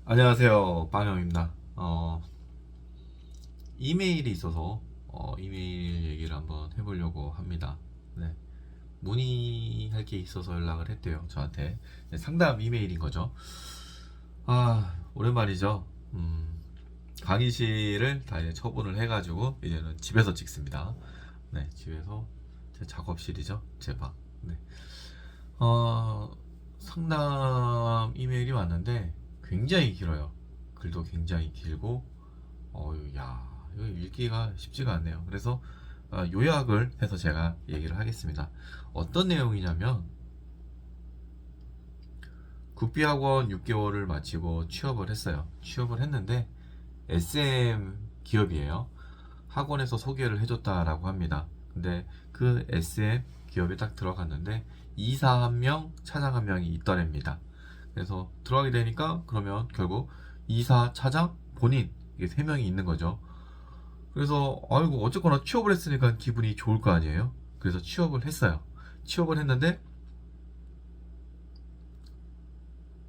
안녕하세요, 빵영입니다. 이메일이 있어서 이메일 얘기를 한번 해보려고 합니다. 네, 문의할 게 있어서 연락을 했대요, 저한테. 네, 상담 이메일인 거죠. 오랜만이죠. 강의실을 다 이제 처분을 해가지고 이제는 집에서 찍습니다. 네, 집에서 제 작업실이죠, 제 방. 네. 어, 상담 이메일이 왔는데 굉장히 길어요. 글도 굉장히 길고, 야, 이거 읽기가 쉽지가 않네요. 그래서 요약을 해서 제가 얘기를 하겠습니다. 어떤 내용이냐면, 국비학원 6개월을 마치고 취업을 했어요. 취업을 했는데, SM 기업이에요. 학원에서 소개를 해줬다라고 합니다. 근데 그 SM 기업에 딱 들어갔는데, 이사 한 명, 차장 한 명이 있더랍니다. 그래서 들어가게 되니까 그러면 결국 이사, 차장, 본인 이게 세 명이 있는 거죠. 그래서 아이고 어쨌거나 취업을 했으니까 기분이 좋을 거 아니에요. 그래서 취업을 했어요. 취업을 했는데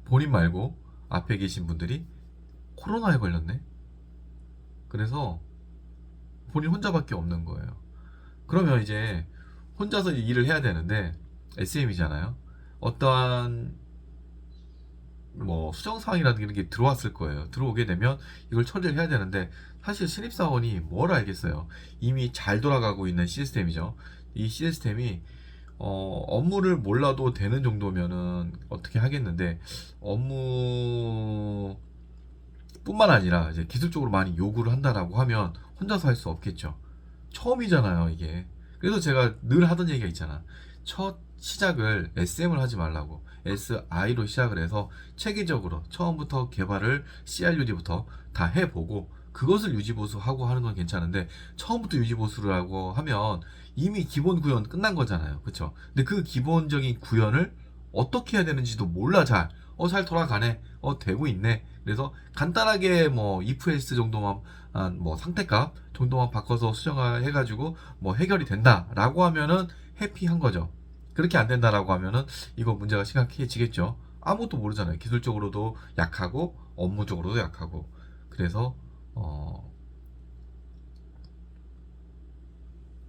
본인 말고 앞에 계신 분들이 코로나에 걸렸네. 그래서 본인 혼자밖에 없는 거예요. 그러면 이제 혼자서 일을 해야 되는데 SM이잖아요. 어떠한 뭐 수정사항이라든가 이런 게 들어왔을 거예요. 들어오게 되면 이걸 처리를 해야 되는데 사실 신입사원이 뭘 알겠어요. 이미 잘 돌아가고 있는 시스템이죠. 이 시스템이 업무를 몰라도 되는 정도면은 어떻게 하겠는데 업무뿐만 아니라 이제 기술적으로 많이 요구를 한다라고 하면 혼자서 할 수 없겠죠. 처음이잖아요, 이게. 그래서 제가 늘 하던 얘기가 있잖아. 첫 시작을 SM을 하지 말라고. SI로 시작을 해서 체계적으로 처음부터 개발을 CRUD부터 다 해보고 그것을 유지보수하고 하는 건 괜찮은데 처음부터 유지보수를 하고 하면 이미 기본 구현 끝난 거잖아요. 그쵸? 근데 그 기본적인 구현을 어떻게 해야 되는지도 몰라 잘. 잘 돌아가네. 되고 있네. 그래서 간단하게 뭐 if else 정도만 뭐 상태값 정도만 바꿔서 수정을 해가지고 뭐 해결이 된다라고 하면은 해피한 거죠. 그렇게 안 된다라고 하면은 이거 문제가 심각해지겠죠. 아무것도 모르잖아요. 기술적으로도 약하고 업무적으로도 약하고. 그래서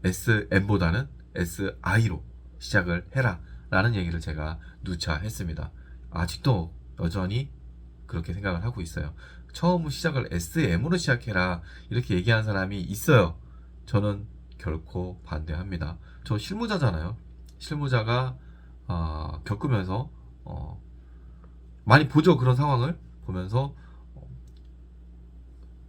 SM보다는 SI로 시작을 해라 라는 얘기를 제가 누차 했습니다. 아직도 여전히 그렇게 생각을 하고 있어요. 처음 시작을 SM으로 시작해라 이렇게 얘기하는 사람이 있어요. 저는 결코 반대합니다. 저 실무자잖아요. 실무자가 겪으면서 많이 보죠. 그런 상황을 보면서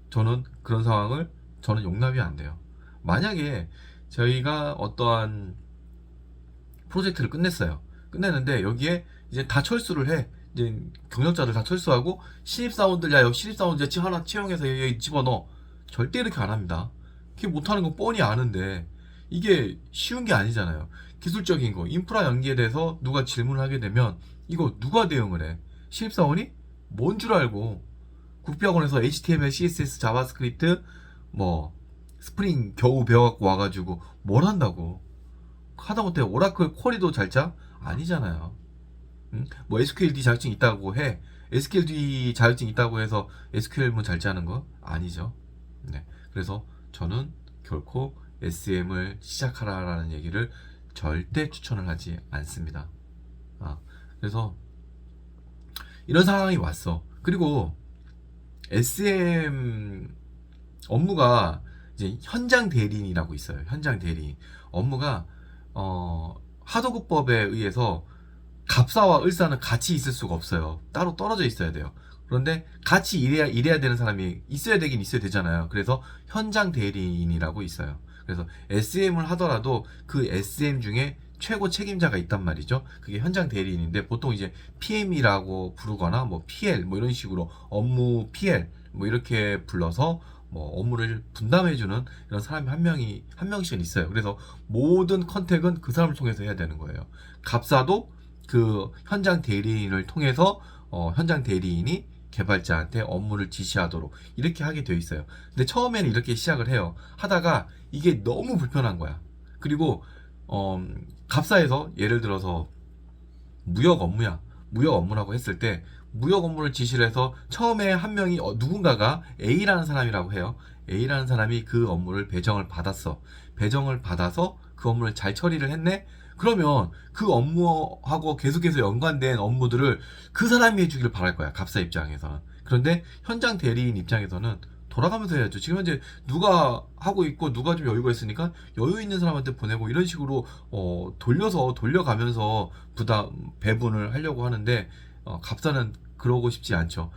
저는 그런 상황을 저는 용납이 안 돼요. 만약에 저희가 어떠한 프로젝트를 끝냈어요. 끝냈는데 여기에 이제 다 철수를 해. 이제 경력자들 다 철수하고 신입사원들 야 여기 신입사원들 하나 채용해서 여기 집어넣어. 절대 이렇게 안 합니다. 그게 못하는 건 뻔히 아는데 이게 쉬운 게 아니잖아요. 기술적인 거 인프라 연계에 대해서 누가 질문을 하게 되면 이거 누가 대응을 해? 신입사원이 뭔 줄 알고 국비학원에서 HTML, CSS, 자바스크립트 뭐 스프링 겨우 배워갖고 와가지고 뭘 한다고 하다못해 오라클 쿼리도 잘 짜? 아니잖아요. 응? 뭐 SQLD 자격증 있다고 해. SQLD 자격증 있다고 해서 SQL문 잘 짜는 거? 아니죠. 네. 그래서 저는 결코 SM을 시작하라라는 얘기를 절대 추천을 하지 않습니다. 그래서 이런 상황이 왔어. 그리고 SM 업무가 이제 현장 대리인이라고 있어요. 현장 대리인. 업무가 하도급법에 의해서 갑사와 을사는 같이 있을 수가 없어요. 따로 떨어져 있어야 돼요. 그런데 같이 일해야 되는 사람이 있어야 되긴 있어야 되잖아요. 그래서 현장 대리인이라고 있어요. 그래서 SM을 하더라도 그 SM 중에 최고 책임자가 있단 말이죠. 그게 현장 대리인인데 보통 이제 PM이라고 부르거나 뭐 PL 뭐 이런 식으로 업무 PL 뭐 이렇게 불러서 뭐 업무를 분담해주는 이런 사람이 한 명씩은 있어요. 그래서 모든 컨택은 그 사람을 통해서 해야 되는 거예요. 갑사도 그 현장 대리인을 통해서 현장 대리인이 개발자한테 업무를 지시하도록 이렇게 하게 되어 있어요. 근데 처음에는 이렇게 시작을 해요. 하다가 이게 너무 불편한 거야. 그리고 갑사에서 예를 들어서 무역 업무야. 무역 업무라고 했을 때 무역 업무를 지시를 해서 처음에 한 명이 누군가가 A라는 사람이라고 해요. A라는 사람이 그 업무를 배정을 받았어. 배정을 받아서 그 업무를 잘 처리를 했네? 그러면 그 업무하고 계속해서 연관된 업무들을 그 사람이 해주길 바랄 거야. 갑사 입장에서는. 그런데 현장 대리인 입장에서는 돌아가면서 해야죠. 지금 현재 누가 하고 있고 누가 좀 여유가 있으니까 여유 있는 사람한테 보내고 이런 식으로 돌려가면서 배분을 하려고 하는데 갑사는 그러고 싶지 않죠.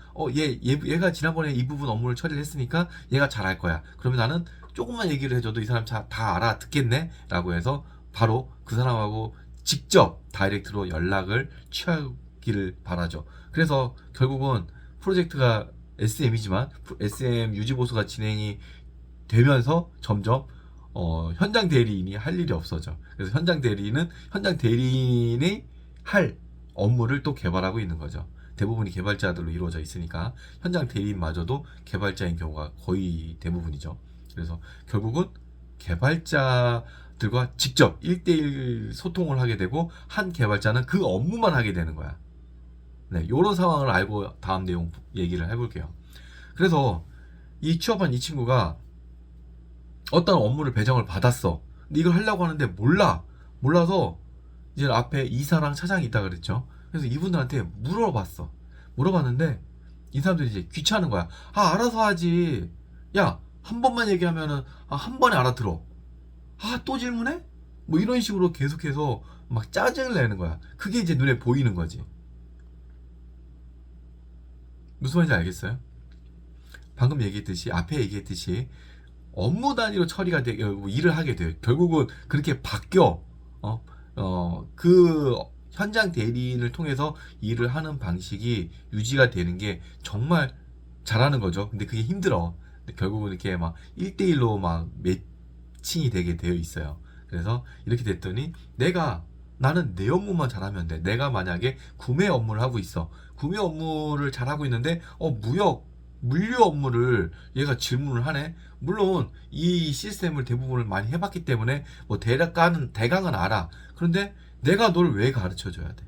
얘가 지난번에 이 부분 업무를 처리를 했으니까 얘가 잘할 거야. 그러면 나는 조금만 얘기를 해줘도 이 사람 다 알아듣겠네? 라고 해서 바로 그 사람하고 직접 다이렉트로 연락을 취하기를 바라죠. 그래서 결국은 프로젝트가 SM이지만 SM 유지보수가 진행이 되면서 점점 현장 대리인이 할 일이 없어져. 그래서 현장 대리인이 할 업무를 또 개발하고 있는 거죠. 대부분이 개발자들로 이루어져 있으니까 현장 대리인마저도 개발자인 경우가 거의 대부분이죠. 그래서 결국은 개발자들과 직접 1대1 소통을 하게 되고 한 개발자는 그 업무만 하게 되는 거야. 네, 요런 상황을 알고 다음 내용 얘기를 해볼게요. 그래서 이 취업한 이 친구가 어떤 업무를 배정을 받았어. 근데 이걸 하려고 하는데 몰라서 이제 앞에 이사랑 차장이 있다 그랬죠. 그래서 이분들한테 물어봤는데 이 사람들이 이제 귀찮은 거야. 알아서 하지. 야, 한 번만 얘기하면은 한 번에 알아들어. 또 질문해? 뭐 이런 식으로 계속해서 막 짜증을 내는 거야. 그게 이제 눈에 보이는 거지. 무슨 말인지 알겠어요? 방금 앞에 얘기했듯이 업무 단위로 처리가 일을 하게 돼요. 결국은 그렇게 바뀌어. 그 현장 대리인을 통해서 일을 하는 방식이 유지가 되는 게 정말 잘하는 거죠. 근데 그게 힘들어. 근데 결국은 이렇게 막 1대1로 막 매칭이 되게 되어 있어요. 그래서 이렇게 됐더니 나는 내 업무만 잘하면 돼. 내가 만약에 구매 업무를 하고 있어. 구매 업무를 잘하고 있는데 물류 업무를 얘가 질문을 하네. 물론 이 시스템을 대부분을 많이 해봤기 때문에 뭐 대강은 알아. 그런데 내가 널 왜 가르쳐 줘야 돼?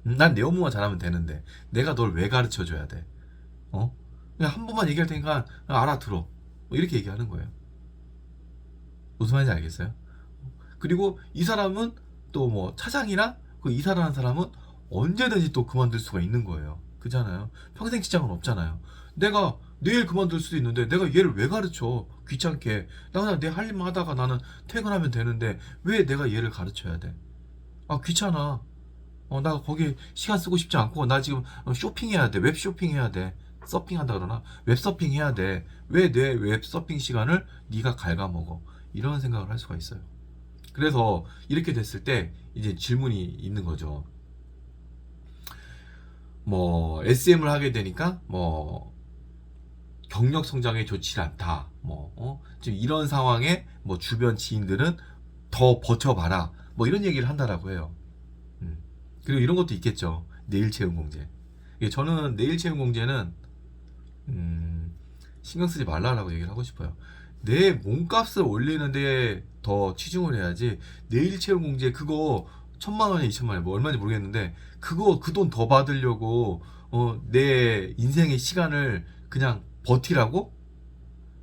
난 내 업무만 잘하면 되는데 내가 널 왜 가르쳐 줘야 돼? 그냥 한 번만 얘기할 테니까 알아들어. 뭐 이렇게 얘기하는 거예요. 무슨 말인지 알겠어요? 그리고 이 사람은 또 뭐 차장이랑 그 이사라는 사람은 언제든지 또 그만둘 수가 있는 거예요. 그잖아요. 평생 직장은 없잖아요. 내가 내일 그만둘 수도 있는데 내가 얘를 왜 가르쳐? 귀찮게. 나 그냥 내 할 일만 하다가 나는 퇴근하면 되는데 왜 내가 얘를 가르쳐야 돼? 귀찮아. 나 거기 시간 쓰고 싶지 않고 나 지금 쇼핑해야 돼. 웹 쇼핑해야 돼. 서핑한다 그러나? 웹 서핑해야 돼. 왜 내 웹 서핑 시간을 네가 갉아먹어? 이런 생각을 할 수가 있어요. 그래서 이렇게 됐을 때 이제 질문이 있는 거죠. 뭐 SM을 하게 되니까 뭐 경력 성장에 좋지 않다. 지금 이런 상황에 뭐 주변 지인들은 더 버텨봐라. 뭐 이런 얘기를 한다라고 해요. 그리고 이런 것도 있겠죠. 내일 채용 공제. 저는 내일 채용 공제는 신경 쓰지 말라라고 얘기를 하고 싶어요. 내 몸값을 올리는데 더 치중을 해야지. 내일 채용 공제 그거 1,000만 원에 2,000만 원 뭐 얼마인지 모르겠는데 그 돈 더 받으려고 내 인생의 시간을 그냥 버티라고?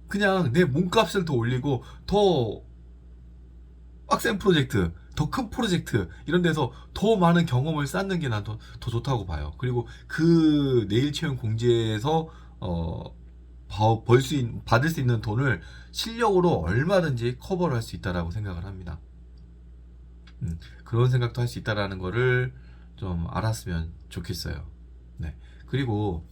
그냥 내 몸값을 더 올리고 더 빡센 프로젝트, 더 큰 프로젝트 이런 데서 더 많은 경험을 쌓는 게 난 더 좋다고 봐요. 그리고 그 내일 채용 공제에서 받을 수 있는 돈을 실력으로 얼마든지 커버를 할 수 있다라고 생각을 합니다. 그런 생각도 할 수 있다라는 거를 좀 알았으면 좋겠어요. 네. 그리고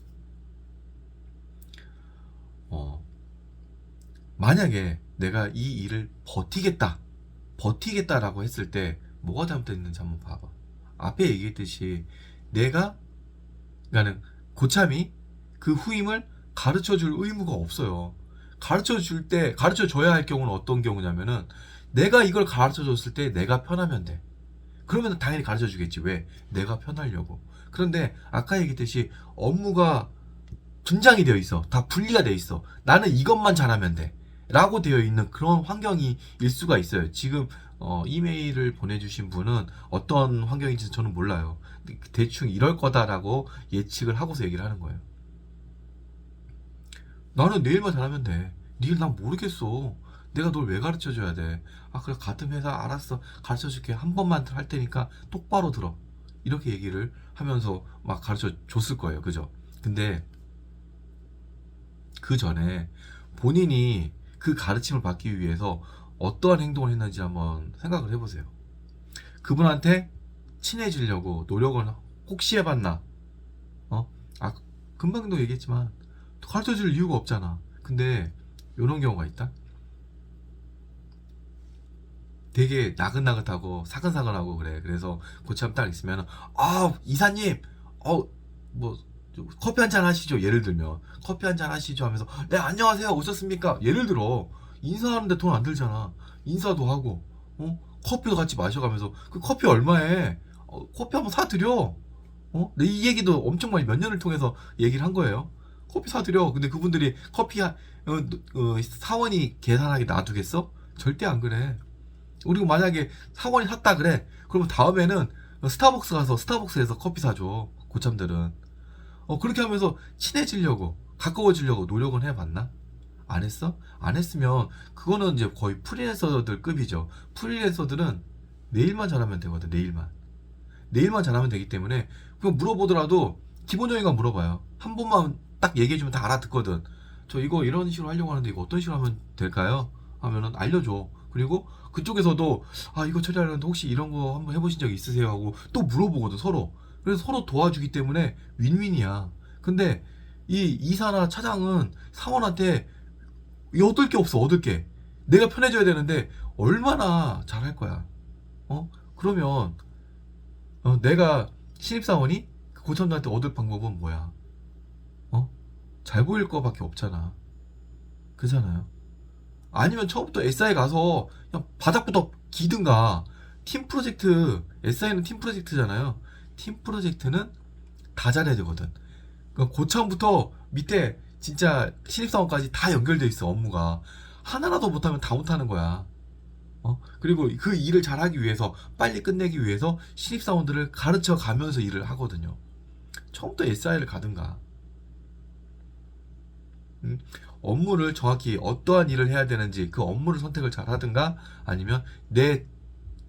만약에 내가 이 일을 버티겠다라고 했을 때 뭐가 잘못됐는지 한번 봐봐. 앞에 얘기했듯이 그러니까는 고참이 그 후임을 가르쳐 줄 의무가 없어요. 가르쳐 줘야 할 경우는 어떤 경우냐면은 내가 이걸 가르쳐 줬을 때 내가 편하면 돼. 그러면 당연히 가르쳐 주겠지. 왜? 내가 편하려고. 그런데 아까 얘기했듯이 업무가 분장이 되어 있어. 다 분리가 되어 있어. 나는 이것만 잘하면 돼. 라고 되어 있는 그런 환경일 수가 있어요. 지금 이메일을 보내주신 분은 어떤 환경인지 저는 몰라요. 대충 이럴 거다라고 예측을 하고서 얘기를 하는 거예요. 나는 내일만 잘하면 돼. 니일 난 모르겠어. 내가 널 왜 가르쳐 줘야 돼? 아, 그래, 같은 회사 알았어. 가르쳐 줄게. 한 번만 할 테니까 똑바로 들어. 이렇게 얘기를 하면서 막 가르쳐 줬을 거예요. 그죠? 근데 그 전에 본인이 그 가르침을 받기 위해서 어떠한 행동을 했는지 한번 생각을 해보세요. 그분한테 친해지려고 노력을 혹시 해봤나? 어? 아, 금방도 얘기했지만 가르쳐 줄 이유가 없잖아. 근데 이런 경우가 있다. 되게 나긋나긋하고 사근사근하고 그래. 그래서 고참 딱 있으면 이사님 뭐 커피 한 잔 하시죠. 예를 들면 커피 한 잔 하시죠 하면서 네 안녕하세요 오셨습니까? 예를 들어 인사하는데 돈 안 들잖아. 인사도 하고 커피도 같이 마셔가면서 그 커피 얼마에 커피 한번 사드려. 근데 이 얘기도 엄청 많이 몇 년을 통해서 얘기를 한 거예요. 커피 사드려. 근데 그분들이 커피 사원이 계산하게 놔두겠어? 절대 안 그래. 그리고 만약에 사원이 샀다 그래. 그러면 다음에는 스타벅스 가서 스타벅스에서 커피 사줘. 고참들은. 그렇게 하면서 친해지려고, 가까워지려고 노력은 해봤나? 안 했어? 안 했으면 그거는 이제 거의 프리랜서들 급이죠. 프리랜서들은 내일만 잘하면 되거든. 내일만 잘하면 되기 때문에 그냥 물어보더라도 기본적인 거 물어봐요. 한 번만 딱 얘기해주면 다 알아듣거든. 저 이거 이런 식으로 하려고 하는데 이거 어떤 식으로 하면 될까요? 하면은 알려줘. 그리고 그쪽에서도 이거 처리하려는데 혹시 이런 거 한번 해보신 적 있으세요? 하고 또 물어보거든 서로. 그래서 서로 도와주기 때문에 윈윈이야. 근데 이 이사나 차장은 사원한테 얻을 게 없어. 얻을 게 내가 편해져야 되는데 얼마나 잘할 거야. 그러면 내가 신입사원이 그 고참들한테 얻을 방법은 뭐야? 잘 보일 거밖에 없잖아. 그잖아요. 아니면 처음부터 SI 가서 그냥 바닥부터 기든가. 팀 프로젝트, SI는 팀 프로젝트잖아요. 팀 프로젝트는 다 잘해야 되거든. 그러니까 고참부터 밑에 진짜 신입사원까지 다 연결돼 있어. 업무가 하나라도 못하면 다 못하는 거야. 그리고 그 일을 잘하기 위해서 빨리 끝내기 위해서 신입사원들을 가르쳐 가면서 일을 하거든요. 처음부터 SI를 가든가. 업무를 정확히 어떠한 일을 해야 되는지 그 업무를 선택을 잘 하든가, 아니면 내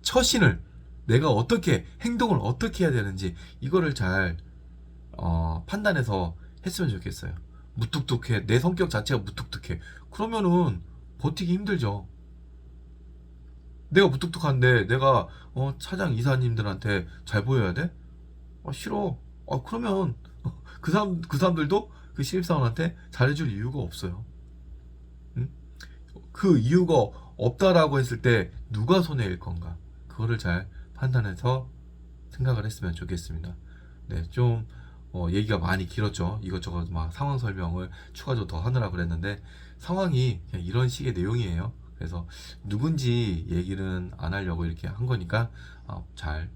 처신을 내가 어떻게 행동을 어떻게 해야 되는지 이거를 잘 판단해서 했으면 좋겠어요. 무뚝뚝해. 내 성격 자체가 무뚝뚝해. 그러면은 버티기 힘들죠. 내가 무뚝뚝한데 내가 차장 이사님들한테 잘 보여야 돼? 싫어. 그러면 그 사람들도 그 신입사원한테 잘해줄 이유가 없어요. 응? 그 이유가 없다라고 했을 때 누가 손해일 건가? 그거를 잘 판단해서 생각을 했으면 좋겠습니다. 네, 좀 얘기가 많이 길었죠. 이것저것 막 상황 설명을 추가적으로 더 하느라 그랬는데 상황이 그냥 이런 식의 내용이에요. 그래서 누군지 얘기는 안 하려고 이렇게 한 거니까 잘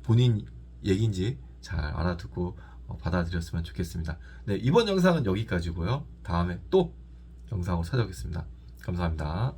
본인 얘기인지 잘 알아듣고 받아들였으면 좋겠습니다. 네, 이번 영상은 여기까지고요. 다음에 또 영상으로 찾아오겠습니다. 감사합니다.